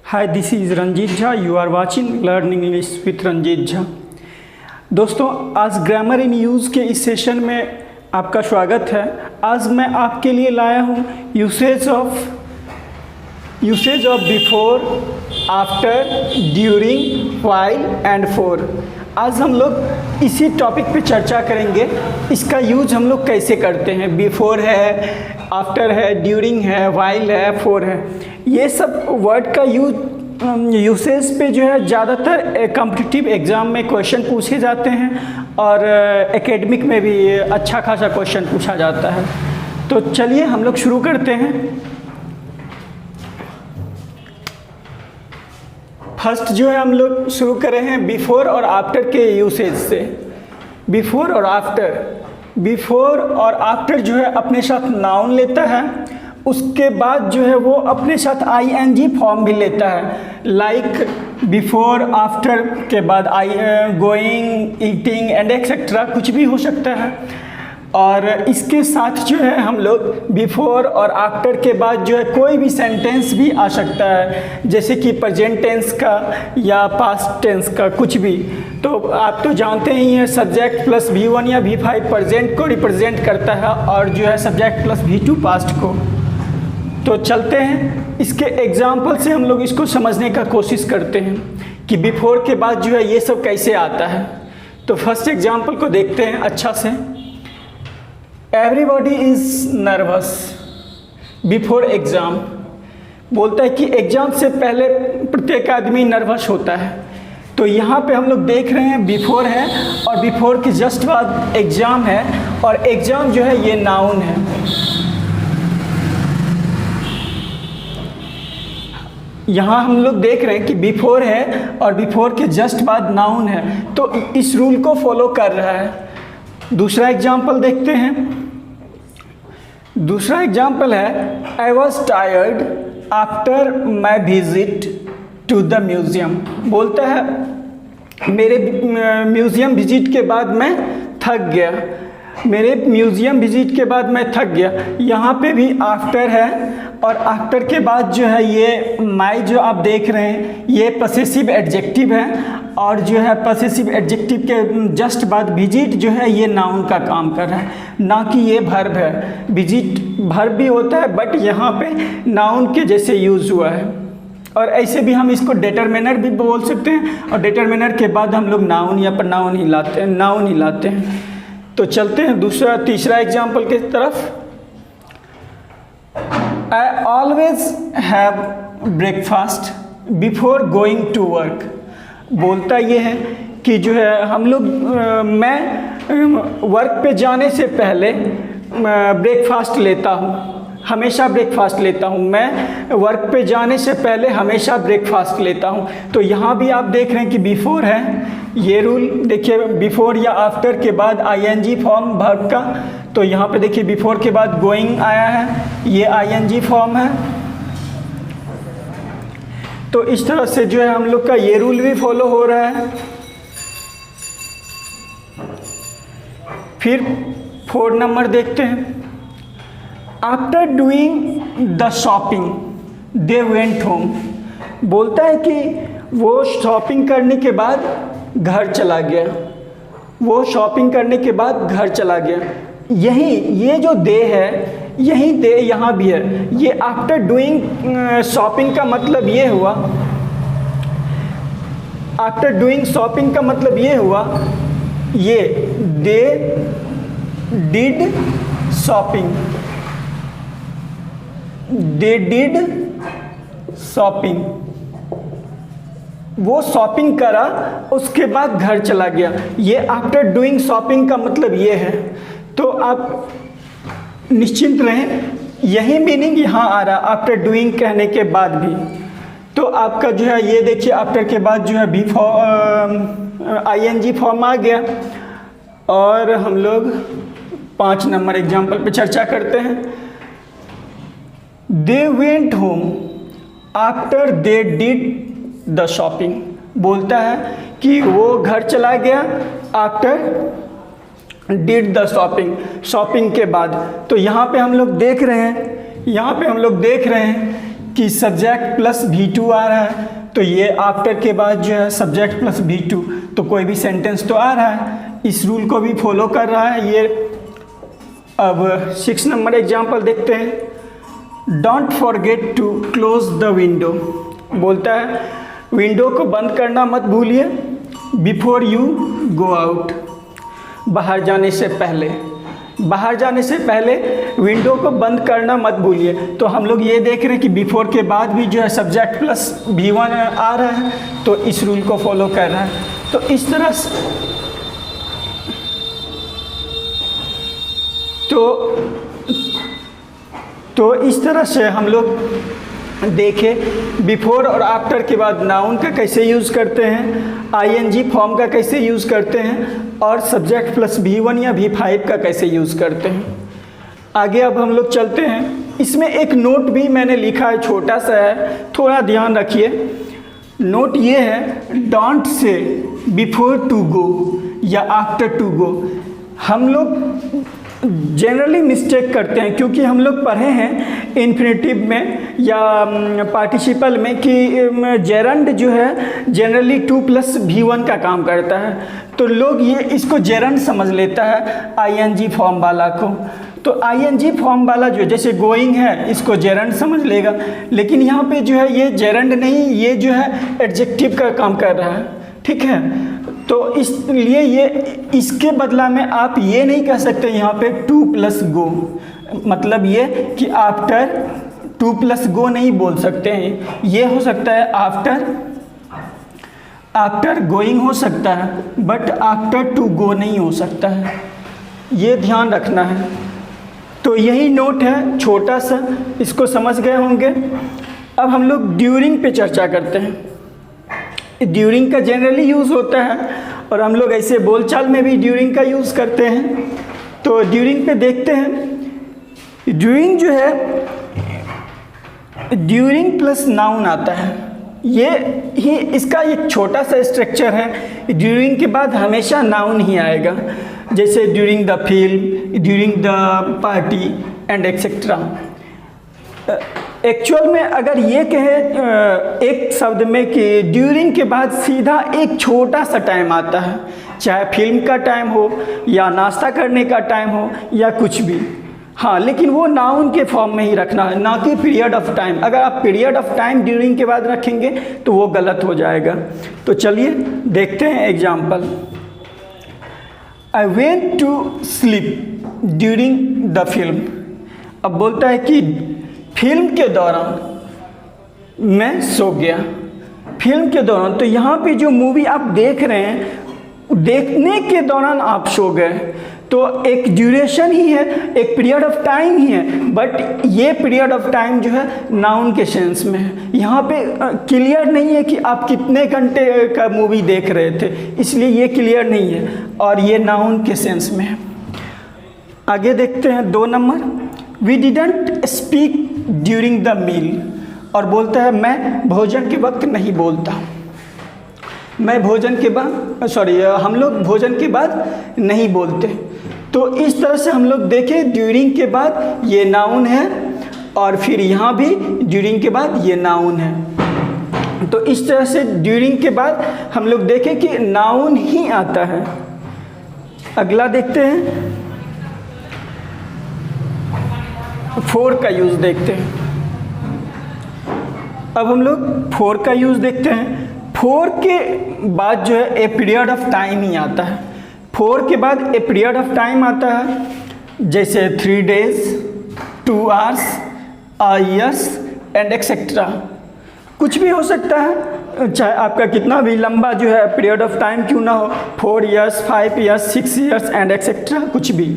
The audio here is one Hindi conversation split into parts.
Hi, this is Ranjeet Jha. You are watching learn English with Ranjeet Jha. दोस्तों, आज ग्रामर इन यूज़ के इस सेशन में आपका स्वागत है। आज मैं आपके लिए लाया हूँ usage of before, after, during, while and for. आज हम लोग इसी टॉपिक पे चर्चा करेंगे। इसका यूज हम लोग कैसे करते हैं। बिफोर है, आफ्टर है, ड्यूरिंग है, व्हाइल है, फॉर है। ये सब वर्ड का यूसेज पे जो है ज़्यादातर कॉम्पिटिटिव एग्ज़ाम में क्वेश्चन पूछे जाते हैं और एकेडमिक में भी अच्छा खासा क्वेश्चन पूछा जाता है। तो चलिए हम लोग शुरू करते हैं। फर्स्ट जो है हम लोग शुरू कर रहे हैं बिफोर और आफ्टर के यूसेज से। बिफोर और आफ्टर जो है अपने साथ नाउन लेता है। उसके बाद जो है वो अपने साथ आईएनजी फॉर्म भी लेता है। लाइक बिफोर आफ्टर के बाद गोइंग, ईटिंग एंड एक्सेट्रा कुछ भी हो सकता है। और इसके साथ जो है हम लोग बिफोर और आफ्टर के बाद जो है कोई भी सेंटेंस भी आ सकता है, जैसे कि प्रेजेंट टेंस का या पास्ट टेंस का कुछ भी। तो आप तो जानते ही हैं सब्जेक्ट प्लस V1 या V5 प्रेजेंट को रिप्रेजेंट करता है और जो है सब्जेक्ट प्लस V2 पास्ट को। तो चलते हैं इसके एग्जाम्पल से हम लोग इसको समझने का कोशिश करते हैं कि बिफोर के बाद जो है ये सब कैसे आता है। तो फर्स्ट एग्जाम्पल को देखते हैं अच्छा से। Everybody is nervous before exam. बोलता है कि एग्ज़ाम से पहले प्रत्येक आदमी नर्वस होता है। तो यहाँ पे हम लोग देख रहे हैं बिफोर है और बिफोर के जस्ट बाद एग्ज़ाम है और एग्ज़ाम जो है ये नाउन है। यहाँ हम लोग देख रहे हैं कि बिफोर है और बिफोर के जस्ट बाद नाउन है, तो इस रूल को फॉलो कर रहा है। दूसरा एग्जाम्पल देखते हैं। दूसरा एग्जाम्पल है I was tired after my visit to the museum. बोलता है मेरे म्यूज़ियम विजिट के बाद मैं थक गया। मेरे म्यूज़ियम विजिट के बाद मैं थक गया। यहाँ पे भी आफ्टर है और आफ्टर के बाद जो है ये माई जो आप देख रहे हैं ये पसेसिव एडजेक्टिव है और जो है पसेसिव एडजेक्टिव के जस्ट बाद विजिट जो है ये नाउन का काम कर रहा है, ना कि ये वर्ब है। विजिट वर्ब भी होता है बट यहाँ पे नाउन के जैसे यूज़ हुआ है। और ऐसे भी हम इसको डिटरमिनर भी बोल सकते हैं और डिटरमिनर के बाद हम लोग नाउन या नाउन ही लाते हैं। तो चलते हैं तीसरा एग्जाम्पल की तरफ। I always have breakfast before going to work. बोलता ये है कि जो है हम लोग मैं वर्क पे जाने से पहले ब्रेकफास्ट लेता हूँ, हमेशा ब्रेकफास्ट लेता हूँ। मैं वर्क पे जाने से पहले हमेशा ब्रेकफास्ट लेता हूँ। तो यहाँ भी आप देख रहे हैं कि बिफोर है। ये रूल देखिए, बिफोर या आफ्टर के बाद आईएनजी फॉर्म वर्ब का। तो यहाँ पे देखिए बिफोर के बाद गोइंग आया है, ये आईएनजी फॉर्म है। तो इस तरह से जो है हम लोग का ये रूल भी फॉलो हो रहा है। फिर 4 नंबर देखते हैं। After doing the shopping they went home. बोलता है कि वो शॉपिंग करने के बाद घर चला गया। वो शॉपिंग करने के बाद घर चला गया। ये जो दे है, यही दे यहाँ भी है। ये आफ्टर डूइंग शॉपिंग का मतलब ये हुआ, आफ्टर डूइंग शॉपिंग का मतलब ये हुआ, ये they did shopping, they did shopping. वो शॉपिंग करा उसके बाद घर चला गया। ये आफ्टर डूइंग शॉपिंग का मतलब ये है। तो आप निश्चिंत रहें, यही मीनिंग यहाँ आ रहा आफ्टर डूइंग कहने के बाद भी। तो आपका जो है ये देखिए आफ्टर के बाद जो है आईएनजी फॉर्म आ गया। और हम लोग 5 नंबर एग्जाम्पल पे चर्चा करते हैं। They went home after they did the shopping. बोलता है कि वो घर चला गया आफ्टर डिड द शॉपिंग के बाद। तो यहाँ पे हम लोग देख रहे हैं कि सब्जेक्ट प्लस V2 आ रहा है, तो ये आफ्टर के बाद जो है सब्जेक्ट प्लस V2, तो कोई भी सेंटेंस तो आ रहा है, इस रूल को भी फॉलो कर रहा है ये। अब 6 नंबर एग्जाम्पल देखते हैं। Don't forget to close the window, बोलता है विंडो को बंद करना मत भूलिए बिफोर यू गो आउट, बाहर जाने से पहले, बाहर जाने से पहले विंडो को बंद करना मत भूलिए। तो हम लोग ये देख रहे हैं कि बिफोर के बाद भी जो है सब्जेक्ट प्लस V1 आ रहा है, तो इस रूल को फॉलो कर रहा है। तो इस तरह से तो इस तरह से हम लोग देखें बिफोर और आफ्टर के बाद नाउन का कैसे यूज़ करते हैं, आईएनजी फॉर्म का कैसे यूज़ करते हैं, और सब्जेक्ट प्लस V1 या V5 का कैसे यूज़ करते हैं। आगे अब हम लोग चलते हैं। इसमें एक नोट भी मैंने लिखा है, छोटा सा है, थोड़ा ध्यान रखिए। नोट ये है, don't say before to go या आफ्टर टू गो। हम लोग जनरली मिस्टेक करते हैं, क्योंकि हम लोग पढ़े हैं इन्फिनेटिव में या पार्टिसिपल में कि जेरंड जो है जनरली 2 + V1 का काम करता है, तो लोग ये इसको जेरंड समझ लेता है आईएनजी फॉर्म वाला को। तो आईएनजी फॉर्म वाला जो जैसे गोइंग है इसको जेरंड समझ लेगा, लेकिन यहाँ पे जो है ये जेरंड नहीं, ये जो है एडजेक्टिव का काम कर रहा है, ठीक है। तो इसलिए ये इसके बदला में आप ये नहीं कह सकते यहाँ पे 2 + गो, मतलब ये कि आफ्टर 2 + गो नहीं बोल सकते हैं। ये हो सकता है आफ्टर गोइंग हो सकता है, बट आफ्टर टू गो नहीं हो सकता है, ये ध्यान रखना है। तो यही नोट है छोटा सा, इसको समझ गए होंगे। अब हम लोग ड्यूरिंग पे चर्चा करते हैं। ड्यूरिंग का जनरली यूज़ होता है और हम लोग ऐसे बोलचाल में भी ड्यूरिंग का यूज़ करते हैं। तो ड्यूरिंग पे देखते हैं। ड्यूरिंग जो है ड्यूरिंग प्लस नाउन आता है, ये ही इसका एक छोटा सा स्ट्रक्चर है। ड्यूरिंग के बाद हमेशा नाउन ही आएगा, जैसे during the film, during the party and etcetera. Actual में अगर ये कहें एक शब्द में कि ड्यूरिंग के बाद सीधा एक छोटा सा टाइम आता है, चाहे फिल्म का टाइम हो या नाश्ता करने का टाइम हो या कुछ भी, हाँ, लेकिन वो नाउन के फॉर्म में ही रखना है, ना कि पीरियड ऑफ टाइम। अगर आप पीरियड ऑफ टाइम ड्यूरिंग के बाद रखेंगे तो वो गलत हो जाएगा। तो चलिए देखते हैं example. I went to sleep during the film. अब बोलता है कि फिल्म के दौरान मैं सो गया, फिल्म के दौरान। तो यहाँ पे जो मूवी आप देख रहे हैं, देखने के दौरान आप सो गए, तो एक ड्यूरेशन ही है, एक पीरियड ऑफ टाइम ही है, बट ये पीरियड ऑफ टाइम जो है नाउन के सेंस में है। यहाँ पे क्लियर नहीं है कि आप कितने घंटे का मूवी देख रहे थे, इसलिए ये क्लियर नहीं है, और ये नाउन के सेंस में है। आगे देखते हैं 2 number. We didn't speak during the meal, और बोलता है मैं भोजन के वक्त नहीं बोलता। मैं भोजन के बाद हम लोग भोजन के बाद नहीं बोलते। तो इस तरह से हम लोग देखें ड्यूरिंग के बाद ये नाउन है, और फिर यहाँ भी ड्यूरिंग के बाद ये नाउन है। तो इस तरह से ड्यूरिंग के बाद हम लोग देखें कि नाउन ही आता है। अगला देखते हैं, 4 का यूज़ देखते हैं। अब हम लोग 4 का यूज़ देखते हैं। 4 के बाद जो है ए पीरियड ऑफ टाइम ही आता है। 4 के बाद ए पीरियड ऑफ टाइम आता है, जैसे 3 days, 2 hours, years and etcetera. कुछ भी हो सकता है, चाहे आपका कितना भी लंबा जो है पीरियड ऑफ टाइम क्यों ना हो, 4 years, 5 years, 6 years and etcetera, कुछ भी।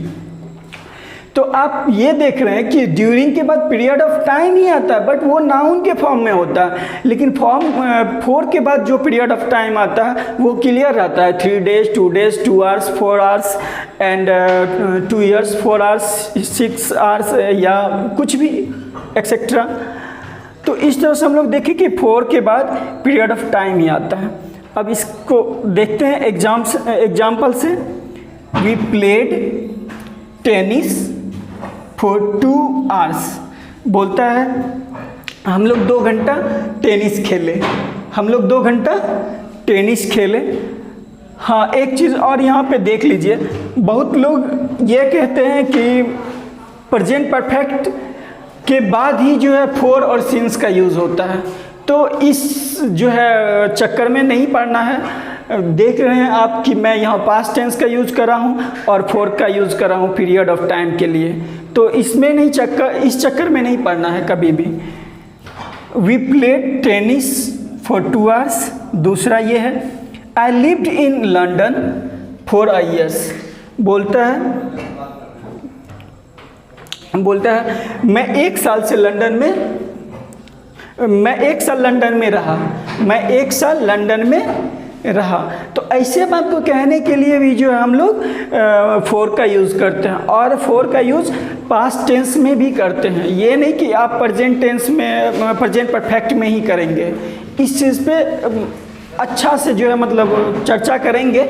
तो आप ये देख रहे हैं कि ड्यूरिंग के बाद पीरियड ऑफ टाइम ही आता है, बट वो नाउन के फॉर्म में होता है। लेकिन 4 के बाद जो पीरियड ऑफ टाइम आता है वो क्लियर रहता है, 3 days, 2 days, 2 hours, 4 hours and 2 years, 4 hours, 6 hours या कुछ भी एक्सेट्रा। तो इस तरह से हम लोग देखें कि 4 के बाद पीरियड ऑफ टाइम ही आता है। अब इसको देखते हैं एग्जाम्पल से। We played tennis for 2 hours। बोलता है हम लोग 2 घंटा टेनिस खेले, हम लोग 2 घंटा टेनिस खेले। हाँ, एक चीज़ और यहाँ पे देख लीजिए, बहुत लोग ये कहते हैं कि प्रेजेंट परफेक्ट के बाद ही जो है फोर और सिंस का यूज़ होता है, तो इस जो है चक्कर में नहीं पड़ना है। देख रहे हैं आप कि मैं यहाँ पास्ट टेंस का यूज़ कर रहा हूँ और फोर का यूज़ कर रहा हूँ पीरियड ऑफ टाइम के लिए, तो इसमें नहीं इस चक्कर में नहीं पड़ना है कभी भी। We played tennis for 2 hours। दूसरा ये है I lived in London for years। बोलता है मैं 1 साल से लंदन में, मैं 1 साल लंदन में रहा, मैं 1 साल लंदन में रहा। तो ऐसे बात को कहने के लिए भी जो है हम लोग फोर का यूज़ करते हैं, और फोर का यूज़ पास्ट टेंस में भी करते हैं। ये नहीं कि आप प्रेजेंट टेंस में, प्रेजेंट परफेक्ट में ही करेंगे। इस चीज़ पे अच्छा से जो है मतलब चर्चा करेंगे।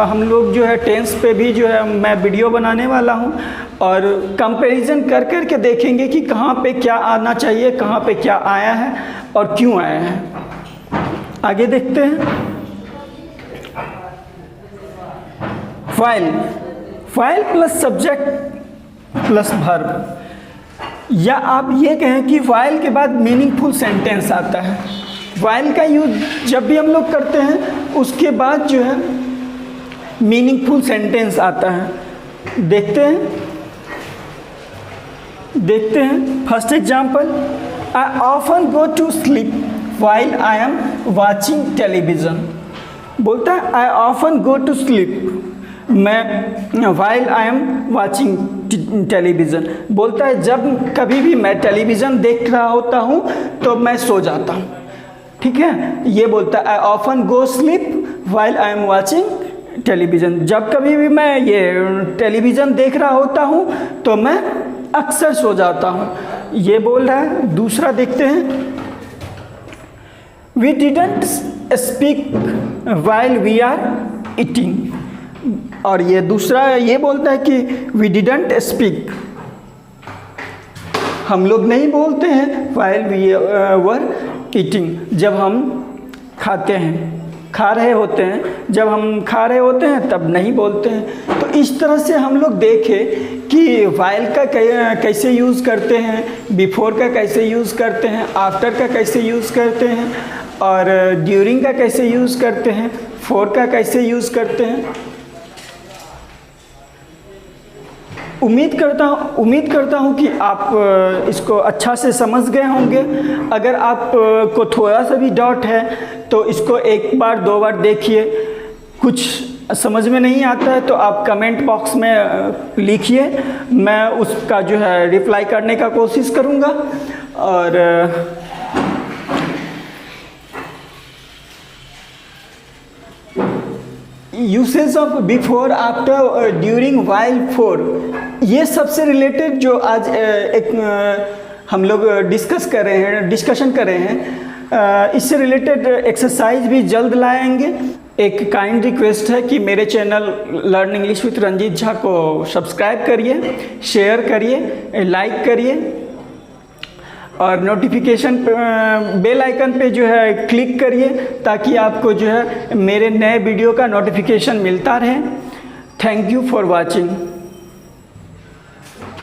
हम लोग जो है टेंस पे भी जो है मैं वीडियो बनाने वाला हूँ, और कंपैरिजन कर के देखेंगे कि कहाँ पे क्या आना चाहिए, कहाँ पे क्या आया है और क्यों आया है। आगे देखते हैं। File plus subject plus verb, या आप ये कहें कि फाइल के बाद मीनिंगफुल सेंटेंस आता है। फाइल का यूज जब भी हम लोग करते हैं उसके बाद जो है मीनिंगफुल सेंटेंस आता है। देखते हैं first example, I often go to sleep while I am watching television. बोलता है I often go to sleep, मैं while I am watching television. बोलता है जब कभी भी मैं टेलीविज़न देख रहा होता हूँ तो मैं सो जाता हूँ। ठीक है, ये बोलता है I often go sleep while I am watching television. जब कभी भी मैं ये टेलीविज़न देख रहा होता हूँ तो मैं अक्सर सो जाता हूँ, ये बोल रहा है। दूसरा देखते हैं, we didn't speak while we are eating, और ये दूसरा ये बोलता है कि वी डिडंट स्पीक, हम लोग नहीं बोलते हैं वाइल वी वर ईटिंग, जब हम खाते हैं, खा रहे होते हैं, जब हम खा रहे होते हैं तब नहीं बोलते हैं। तो इस तरह से हम लोग देखें कि वाइल का कैसे यूज़ करते हैं, बिफोर का कैसे यूज़ करते हैं, आफ्टर का कैसे यूज़ करते हैं, और ड्यूरिंग का कैसे यूज़ करते हैं, फोर का कैसे यूज़ करते हैं। उम्मीद करता हूँ कि आप इसको अच्छा से समझ गए होंगे। अगर आप को थोड़ा सा भी डाउट है तो इसको 1 बार 2 बार देखिए। कुछ समझ में नहीं आता है तो आप कमेंट बॉक्स में लिखिए, मैं उसका जो है रिप्लाई करने का कोशिश करूँगा। और usage of before, after, during, while, four, ये सबसे रिलेटेड जो आज हम लोग डिस्कशन कर रहे हैं, इससे रिलेटेड एक्सरसाइज भी जल्द लाएंगे। एक काइंड रिक्वेस्ट है कि मेरे channel learn English with Ranjeet Jha को सब्सक्राइब करिए, शेयर करिए, लाइक करिए, और नोटिफिकेशन बेल आइकन पे जो है क्लिक करिए ताकि आपको जो है मेरे नए वीडियो का नोटिफिकेशन मिलता रहे। Thank you for watching.